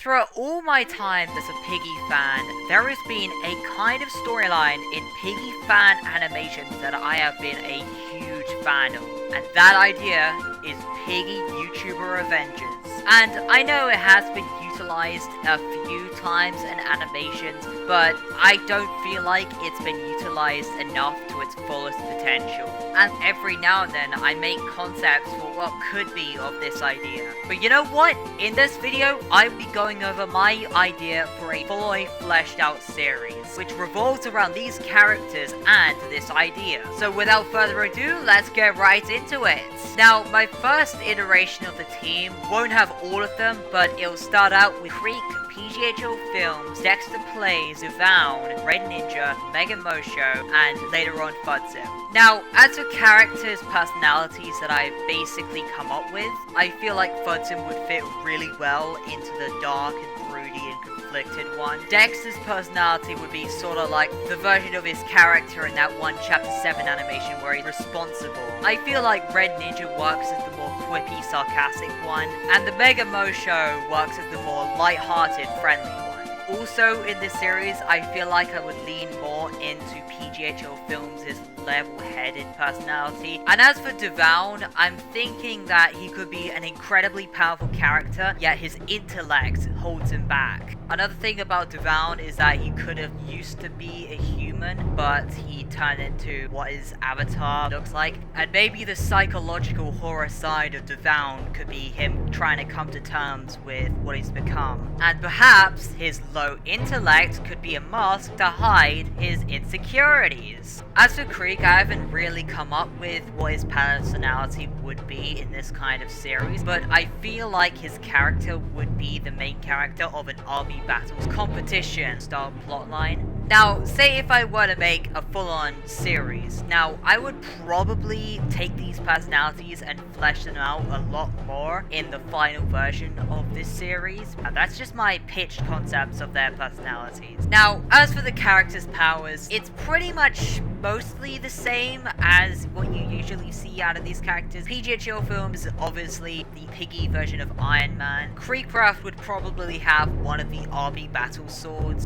throughout all my time as a Piggy fan, there has been a kind of storyline in Piggy fan animations that I have been a huge fan of. And that idea is Piggy YouTuber Avengers. And I know it has been utilized a few times in animations, but I don't feel like it's been utilized enough to its fullest potential. And every now and then I make concepts for what could be of this idea. But you know what? In this video, I will be going over my idea for a fully fleshed out series, which revolves around these characters and this idea. So without further ado, let's get right into it. Now, my first iteration of the team won't have all of them, but it'll start out with Creek, PGHO Films, Dexter Plays, Devown, Red Ninja, Mega Mosho, and later on Fudzim. Now, as for characters' personalities that I've basically come up with, I feel like Fudzim would fit really well into the dark and broody and conflicted one. Dexter's personality would be sort of like the version of his character in that one Chapter 7 animation where he's responsible. I feel like Red Ninja works as the more quippy, sarcastic one, and the Mega Mosho works as the more light-hearted, friendly one. Also, in this series, I feel like I would lean more into PGHO Films' level-headed personality. And as for Devown, I'm thinking that he could be an incredibly powerful character, yet his intellect holds him back. Another thing about Devown is that he could have used to be a human, but he turned into what his avatar looks like. And maybe the psychological horror side of Devown could be him trying to come to terms with what he's become. And perhaps his low intellect could be a mask to hide his insecurities. As for Creek, I haven't really come up with what his personality would be in this kind of series, but I feel like his character would be the main character of an army battles competition style plotline. Now, say if I were to make a full-on series, now I would probably take these personalities and flesh them out a lot more in the final version of this series. Now, that's just my pitched concepts of their personalities. Now, as for the characters' powers, it's pretty much mostly the same as what you usually see out of these characters. PGHO Films is obviously the Piggy version of Iron Man. Creecraft would probably have one of the army battle swords.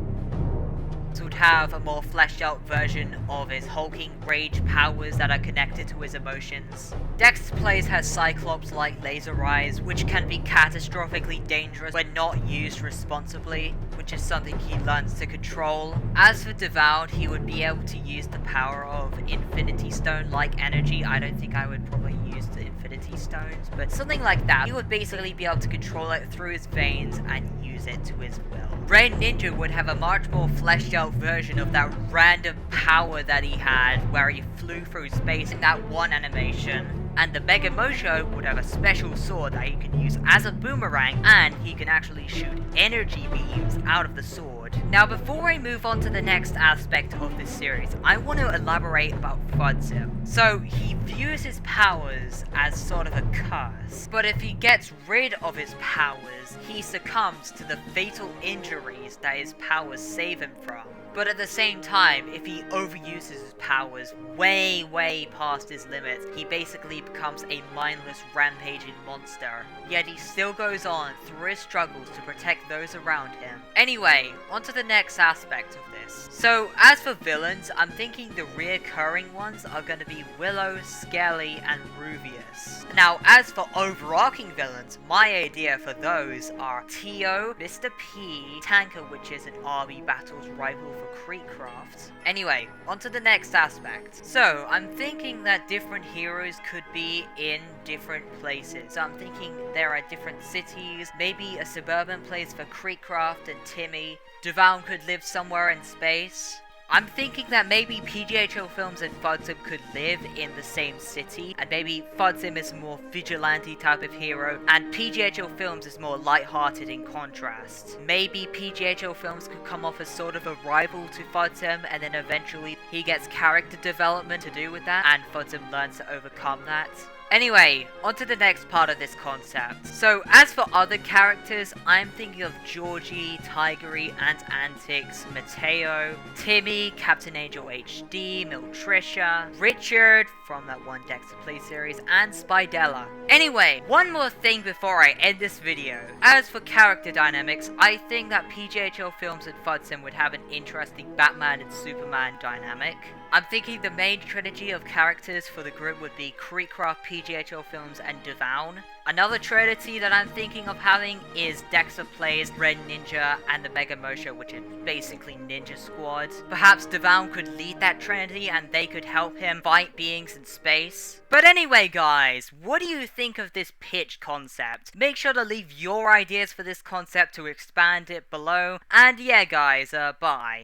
Would have a more fleshed out version of his hulking rage powers that are connected to his emotions. Dexter Plays has Cyclops-like laser eyes, which can be catastrophically dangerous when not used responsibly, which is something he learns to control. As for Devout, he would be able to use the power of Infinity Stone-like energy. I don't think I would probably use the Infinity Stones, but something like that. He would basically be able to control it through his veins and use it to his will. Red Ninja would have a much more fleshed out version of that random power that he had where he flew through space in that one animation. And the Mega Mosho would have a special sword that he can use as a boomerang, and he can actually shoot energy beams out of the sword. Now, before I move on to the next aspect of this series, I want to elaborate about Fudzim. So, he views his powers as sort of a curse, but if he gets rid of his powers, he succumbs to the fatal injuries that his powers save him from. But at the same time, if he overuses his powers way past his limits, he basically becomes a mindless rampaging monster. Yet he still goes on through his struggles to protect those around him. Anyway, on to the next aspect of this. So, as for villains, I'm thinking the reoccurring ones are going to be Willow, Skelly, and Ruvius. Now, as for overarching villains, my idea for those are Tio, Mr. P, Tanker, which is an army battles rival for Creecraft. Anyway, on to the next aspect. So, I'm thinking that different heroes could be in different places. So I'm thinking there are different cities, maybe a suburban place for Creecraft and Timmy. Devown could live somewhere in space. I'm thinking that maybe PGHO Films and Fudzim could live in the same city, and maybe Fudzim is a more vigilante type of hero, and PGHO Films is more light-hearted in contrast. Maybe PGHO Films could come off as sort of a rival to Fudzim, and then eventually he gets character development to do with that, and Fudzim learns to overcome that. Anyway, on to the next part of this concept. So, as for other characters, I'm thinking of Georgie, Tigery, and Antics, Mateo, Timmy, Captain Angel HD, Miltricia, Richard from that one Dexter Play series, and Spidella. Anyway, one more thing before I end this video. As for character dynamics, I think that PGHL Films and Fudson would have an interesting Batman and Superman dynamic. I'm thinking the main trilogy of characters for the group would be Creecraft, PGHL Films, and Devown. Another trilogy that I'm thinking of having is Dexter Plays, Red Ninja, and the Mega Mosho, which is basically Ninja Squads. Perhaps Devown could lead that trinity and they could help him fight beings in space. But anyway guys, what do you think of this pitch concept? Make sure to leave your ideas for this concept to expand it below. And yeah guys, bye.